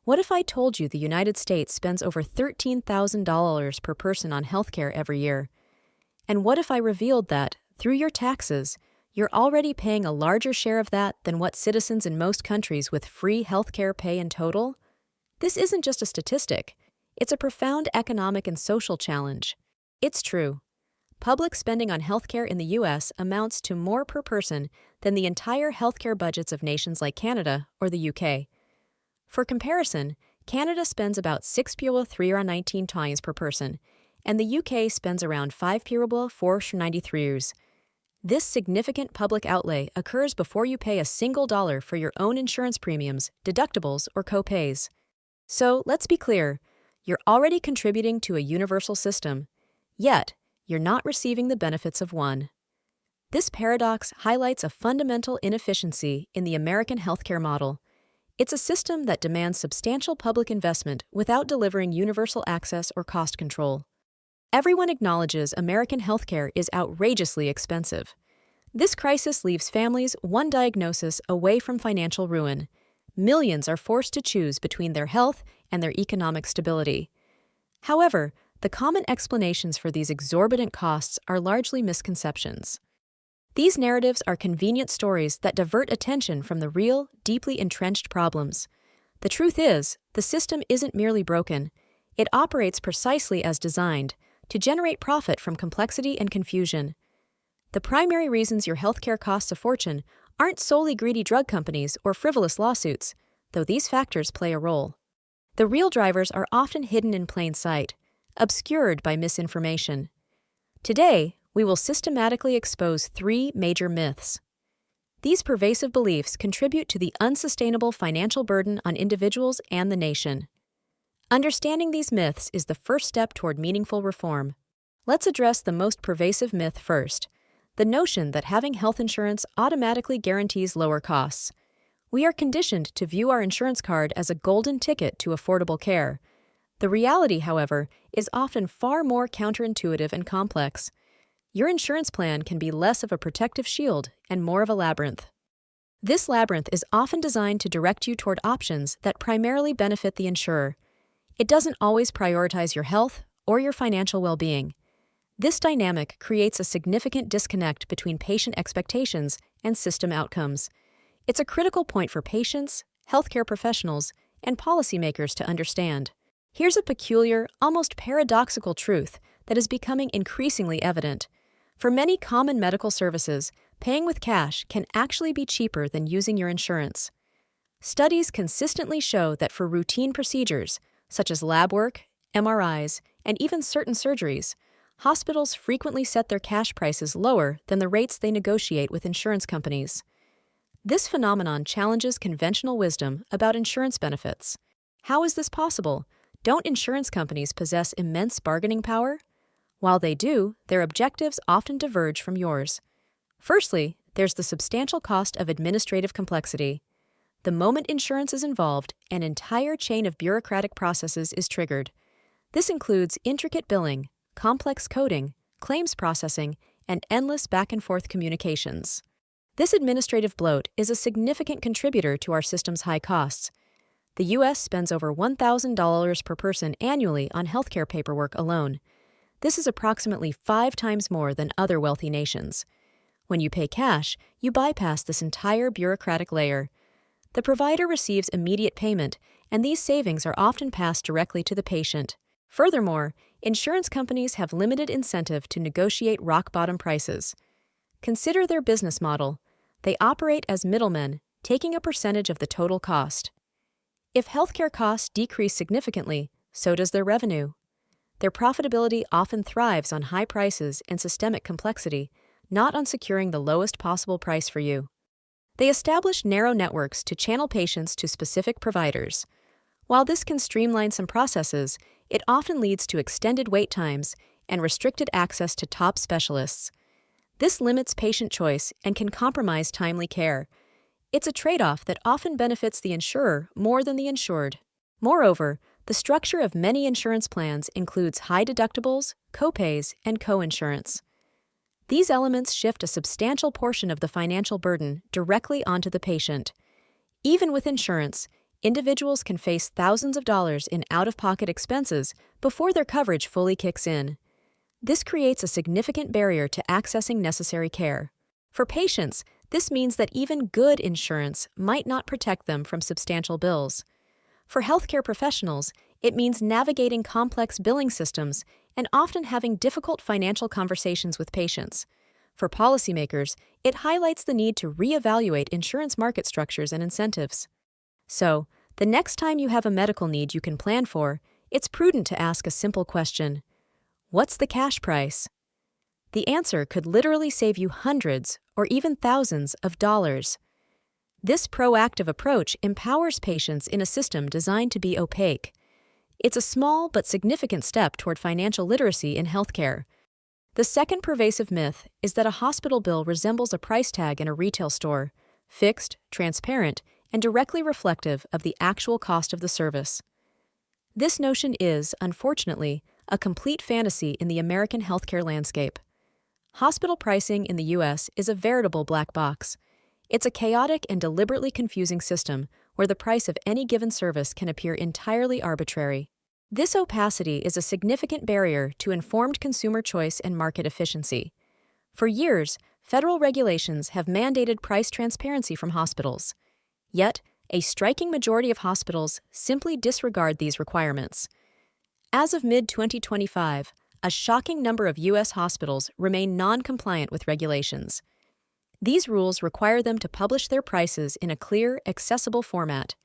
What if I told you the United States spends over $13,000 per person on healthcare every year? And what if I revealed that, through your taxes, you're already paying a larger share of that than what citizens in most countries with free healthcare pay in total? This isn't just a statistic. It's a profound economic and social challenge. It's true. Public spending on healthcare in the U.S. amounts to more per person than the entire healthcare budgets of nations like Canada or the UK. For comparison, Canada spends about 6,319 times per person, and the UK spends around 5,493. This significant public outlay occurs before you pay a single dollar for your own insurance premiums, deductibles, or co-pays. So let's be clear, you're already contributing to a universal system, yet you're not receiving the benefits of one. This paradox highlights a fundamental inefficiency in the American healthcare model. It's a system that demands substantial public investment without delivering universal access or cost control. Everyone acknowledges American healthcare is outrageously expensive. This crisis leaves families one diagnosis away from financial ruin. Millions are forced to choose between their health and their economic stability. However, the common explanations for these exorbitant costs are largely misconceptions. These narratives are convenient stories that divert attention from the real, deeply entrenched problems. The truth is, the system isn't merely broken. It operates precisely as designed, to generate profit from complexity and confusion. The primary reasons your healthcare costs a fortune aren't solely greedy drug companies or frivolous lawsuits, though these factors play a role. The real drivers are often hidden in plain sight, obscured by misinformation. Today, we will systematically expose three major myths. These pervasive beliefs contribute to the unsustainable financial burden on individuals and the nation. Understanding these myths is the first step toward meaningful reform. Let's address the most pervasive myth first, the notion that having health insurance automatically guarantees lower costs. We are conditioned to view our insurance card as a golden ticket to affordable care. The reality, however, is often far more counterintuitive and complex. Your insurance plan can be less of a protective shield and more of a labyrinth. This labyrinth is often designed to direct you toward options that primarily benefit the insurer. It doesn't always prioritize your health or your financial well-being. This dynamic creates a significant disconnect between patient expectations and system outcomes. It's a critical point for patients, healthcare professionals, and policymakers to understand. Here's a peculiar, almost paradoxical truth that is becoming increasingly evident. For many common medical services, paying with cash can actually be cheaper than using your insurance. Studies consistently show that for routine procedures, such as lab work, MRIs, and even certain surgeries, hospitals frequently set their cash prices lower than the rates they negotiate with insurance companies. This phenomenon challenges conventional wisdom about insurance benefits. How is this possible? Don't insurance companies possess immense bargaining power? While they do, their objectives often diverge from yours. Firstly, there's the substantial cost of administrative complexity. The moment insurance is involved, an entire chain of bureaucratic processes is triggered. This includes intricate billing, complex coding, claims processing, and endless back-and-forth communications. This administrative bloat is a significant contributor to our system's high costs. The U.S. spends over $1,000 per person annually on healthcare paperwork alone. This is approximately 5 times more than other wealthy nations. When you pay cash, you bypass this entire bureaucratic layer. The provider receives immediate payment, and these savings are often passed directly to the patient. Furthermore, insurance companies have limited incentive to negotiate rock-bottom prices. Consider their business model. They operate as middlemen, taking a percentage of the total cost. If healthcare costs decrease significantly, so does their revenue. Their profitability often thrives on high prices and systemic complexity, not on securing the lowest possible price for you. They establish narrow networks to channel patients to specific providers. While this can streamline some processes, it often leads to extended wait times and restricted access to top specialists. This limits patient choice and can compromise timely care. It's a trade-off that often benefits the insurer more than the insured. Moreover, the structure of many insurance plans includes high deductibles, co-pays, and co-insurance. These elements shift a substantial portion of the financial burden directly onto the patient. Even with insurance, individuals can face thousands of dollars in out-of-pocket expenses before their coverage fully kicks in. This creates a significant barrier to accessing necessary care. For patients, this means that even good insurance might not protect them from substantial bills. For healthcare professionals, it means navigating complex billing systems and often having difficult financial conversations with patients. For policymakers, it highlights the need to reevaluate insurance market structures and incentives. So, the next time you have a medical need you can plan for, it's prudent to ask a simple question: what's the cash price? The answer could literally save you hundreds or even thousands of dollars. This proactive approach empowers patients in a system designed to be opaque. It's a small but significant step toward financial literacy in healthcare. The second pervasive myth is that a hospital bill resembles a price tag in a retail store, fixed, transparent, and directly reflective of the actual cost of the service. This notion is, unfortunately, a complete fantasy in the American healthcare landscape. Hospital pricing in the U.S. is a veritable black box. It's a chaotic and deliberately confusing system where the price of any given service can appear entirely arbitrary. This opacity is a significant barrier to informed consumer choice and market efficiency. For years, federal regulations have mandated price transparency from hospitals. Yet, a striking majority of hospitals simply disregard these requirements. As of mid-2025, a shocking number of U.S. hospitals remain non-compliant with regulations. These rules require them to publish their prices in a clear, accessible format.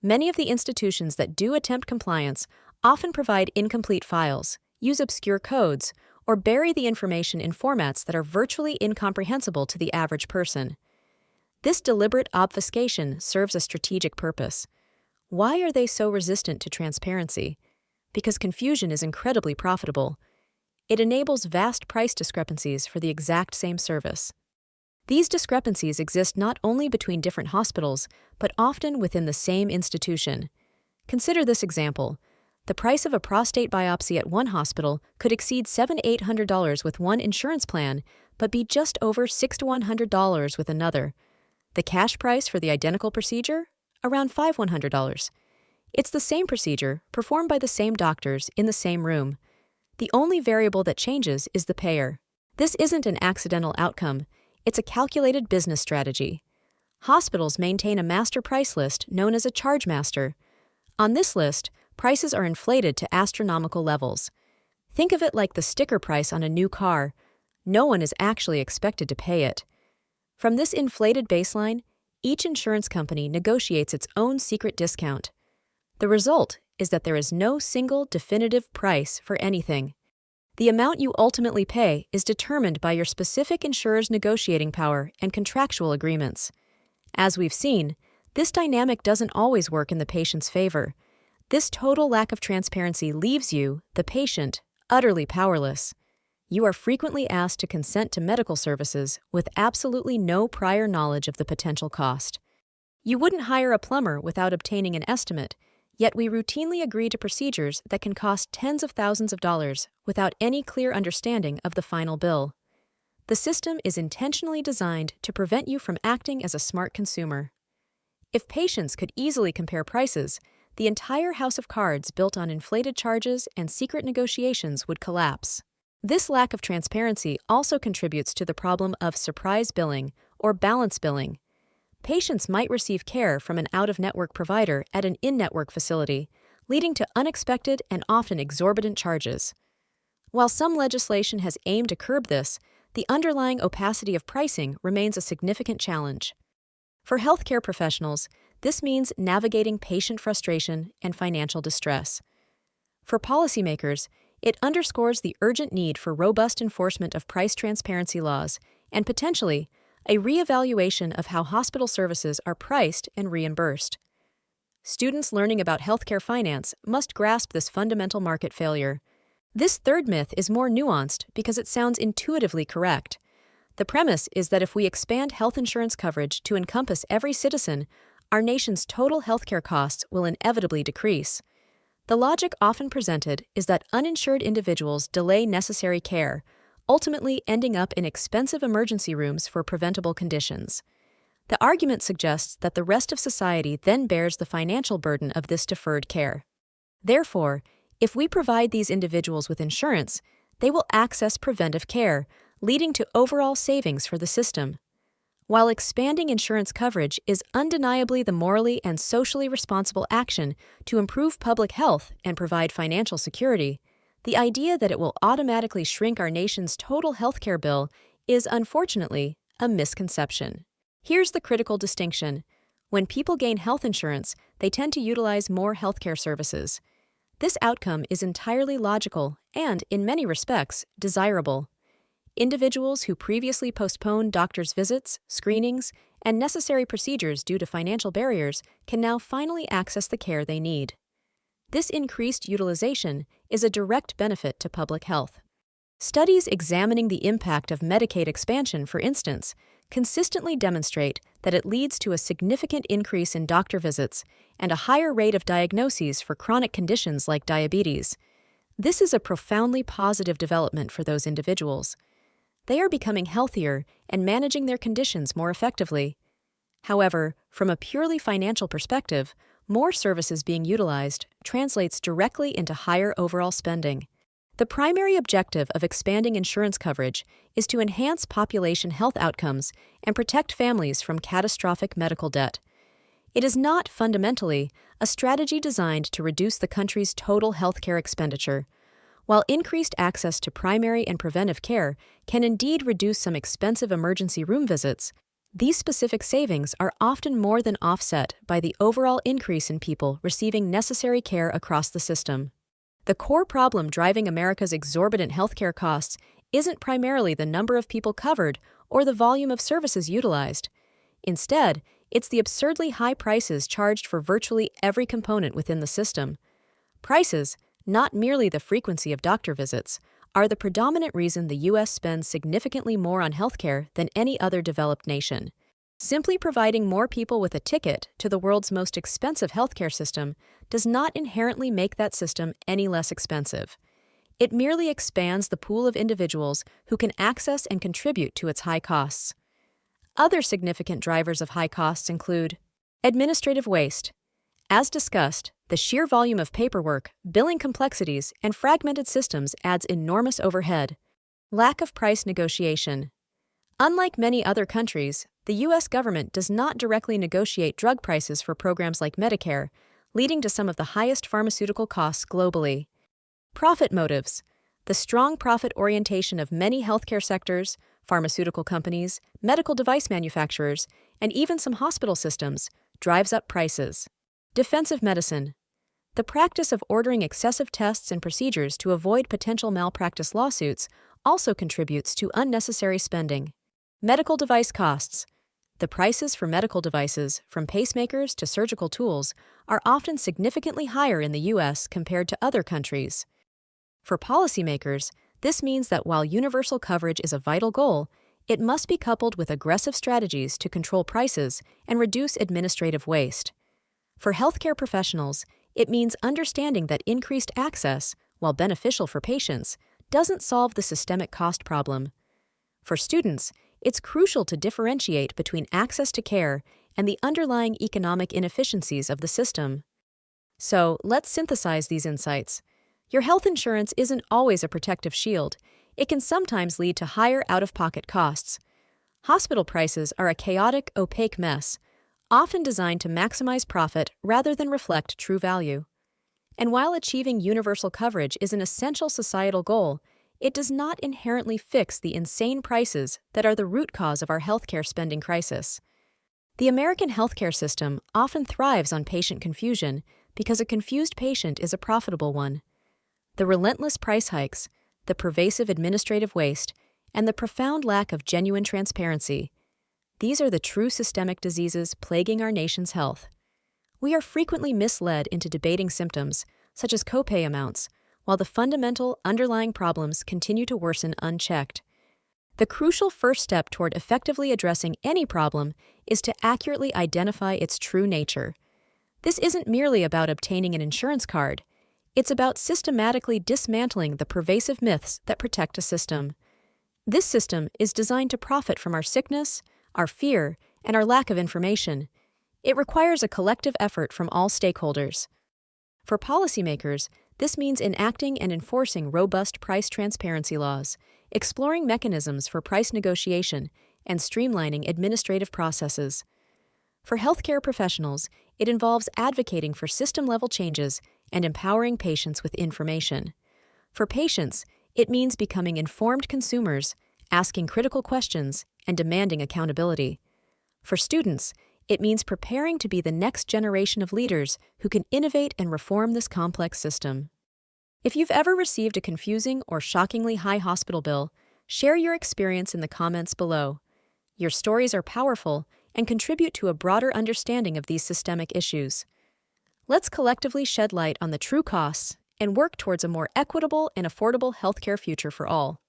Many of the institutions that do attempt compliance often provide incomplete files, use obscure codes, or bury the information in formats that are virtually incomprehensible to the average person. This deliberate obfuscation serves a strategic purpose. Why are they so resistant to transparency? Because confusion is incredibly profitable. It enables vast price discrepancies for the exact same service. These discrepancies exist not only between different hospitals, but often within the same institution. Consider this example. The price of a prostate biopsy at one hospital could exceed $700–800 with one insurance plan, but be just over $600–100 with another. The cash price for the identical procedure? Around $500–100. It's the same procedure, performed by the same doctors in the same room. The only variable that changes is the payer. This isn't an accidental outcome. It's a calculated business strategy. Hospitals maintain a master price list known as a charge master. On this list, prices are inflated to astronomical levels. Think of it like the sticker price on a new car. No one is actually expected to pay it. From this inflated baseline, each insurance company negotiates its own secret discount. The result is that there is no single definitive price for anything. The amount you ultimately pay is determined by your specific insurer's negotiating power and contractual agreements. As we've seen, this dynamic doesn't always work in the patient's favor. This total lack of transparency leaves you, the patient, utterly powerless. You are frequently asked to consent to medical services with absolutely no prior knowledge of the potential cost. You wouldn't hire a plumber without obtaining an estimate, yet we routinely agree to procedures that can cost tens of thousands of dollars without any clear understanding of the final bill. The system is intentionally designed to prevent you from acting as a smart consumer. If patients could easily compare prices, the entire house of cards built on inflated charges and secret negotiations would collapse. This lack of transparency also contributes to the problem of surprise billing or balance billing. Patients might receive care from an out-of-network provider at an in-network facility, leading to unexpected and often exorbitant charges. While some legislation has aimed to curb this, the underlying opacity of pricing remains a significant challenge. For healthcare professionals, this means navigating patient frustration and financial distress. For policymakers, it underscores the urgent need for robust enforcement of price transparency laws and, potentially, a reevaluation of how hospital services are priced and reimbursed. Students learning about healthcare finance must grasp this fundamental market failure. This third myth is more nuanced because it sounds intuitively correct. The premise is that if we expand health insurance coverage to encompass every citizen, our nation's total healthcare costs will inevitably decrease. The logic often presented is that uninsured individuals delay necessary care, ultimately ending up in expensive emergency rooms for preventable conditions. The argument suggests that the rest of society then bears the financial burden of this deferred care. Therefore, if we provide these individuals with insurance, they will access preventive care, leading to overall savings for the system. While expanding insurance coverage is undeniably the morally and socially responsible action to improve public health and provide financial security, the idea that it will automatically shrink our nation's total healthcare bill is, unfortunately, a misconception. Here's the critical distinction. When people gain health insurance, they tend to utilize more healthcare services. This outcome is entirely logical and, in many respects, desirable. Individuals who previously postponed doctor's visits, screenings, and necessary procedures due to financial barriers can now finally access the care they need. This increased utilization is a direct benefit to public health. Studies examining the impact of Medicaid expansion, for instance, consistently demonstrate that it leads to a significant increase in doctor visits and a higher rate of diagnoses for chronic conditions like diabetes. This is a profoundly positive development for those individuals. They are becoming healthier and managing their conditions more effectively. However, from a purely financial perspective, more services being utilized translates directly into higher overall spending. The primary objective of expanding insurance coverage is to enhance population health outcomes and protect families from catastrophic medical debt. It is not, fundamentally, a strategy designed to reduce the country's total healthcare expenditure. While increased access to primary and preventive care can indeed reduce some expensive emergency room visits, these specific savings are often more than offset by the overall increase in people receiving necessary care across the system. The core problem driving America's exorbitant healthcare costs isn't primarily the number of people covered or the volume of services utilized. Instead, it's the absurdly high prices charged for virtually every component within the system. Prices, not merely the frequency of doctor visits, are the predominant reason the U.S. spends significantly more on healthcare than any other developed nation. Simply providing more people with a ticket to the world's most expensive healthcare system does not inherently make that system any less expensive. It merely expands the pool of individuals who can access and contribute to its high costs. Other significant drivers of high costs include administrative waste. As discussed, the sheer volume of paperwork, billing complexities, and fragmented systems adds enormous overhead. Lack of price negotiation. Unlike many other countries, the U.S. government does not directly negotiate drug prices for programs like Medicare, leading to some of the highest pharmaceutical costs globally. Profit motives. The strong profit orientation of many healthcare sectors, pharmaceutical companies, medical device manufacturers, and even some hospital systems drives up prices. Defensive medicine. The practice of ordering excessive tests and procedures to avoid potential malpractice lawsuits also contributes to unnecessary spending. Medical device costs. The prices for medical devices, from pacemakers to surgical tools, are often significantly higher in the U.S. compared to other countries. For policymakers, this means that while universal coverage is a vital goal, it must be coupled with aggressive strategies to control prices and reduce administrative waste. For healthcare professionals, it means understanding that increased access, while beneficial for patients, doesn't solve the systemic cost problem. For students, it's crucial to differentiate between access to care and the underlying economic inefficiencies of the system. So, let's synthesize these insights. Your health insurance isn't always a protective shield. It can sometimes lead to higher out-of-pocket costs. Hospital prices are a chaotic, opaque mess, often designed to maximize profit rather than reflect true value. And while achieving universal coverage is an essential societal goal, it does not inherently fix the insane prices that are the root cause of our healthcare spending crisis. The American healthcare system often thrives on patient confusion because a confused patient is a profitable one. The relentless price hikes, the pervasive administrative waste, and the profound lack of genuine transparency. These are the true systemic diseases plaguing our nation's health. We are frequently misled into debating symptoms, such as copay amounts, while the fundamental underlying problems continue to worsen unchecked. The crucial first step toward effectively addressing any problem is to accurately identify its true nature. This isn't merely about obtaining an insurance card. It's about systematically dismantling the pervasive myths that protect a system. This system is designed to profit from our sickness, our fear, and our lack of information. It requires a collective effort from all stakeholders. For policymakers, this means enacting and enforcing robust price transparency laws, exploring mechanisms for price negotiation, and streamlining administrative processes. For healthcare professionals, it involves advocating for system-level changes and empowering patients with information. For patients, it means becoming informed consumers, asking critical questions, and demanding accountability. For students, it means preparing to be the next generation of leaders who can innovate and reform this complex system. If you've ever received a confusing or shockingly high hospital bill, share your experience in the comments below. Your stories are powerful and contribute to a broader understanding of these systemic issues. Let's collectively shed light on the true costs and work towards a more equitable and affordable healthcare future for all.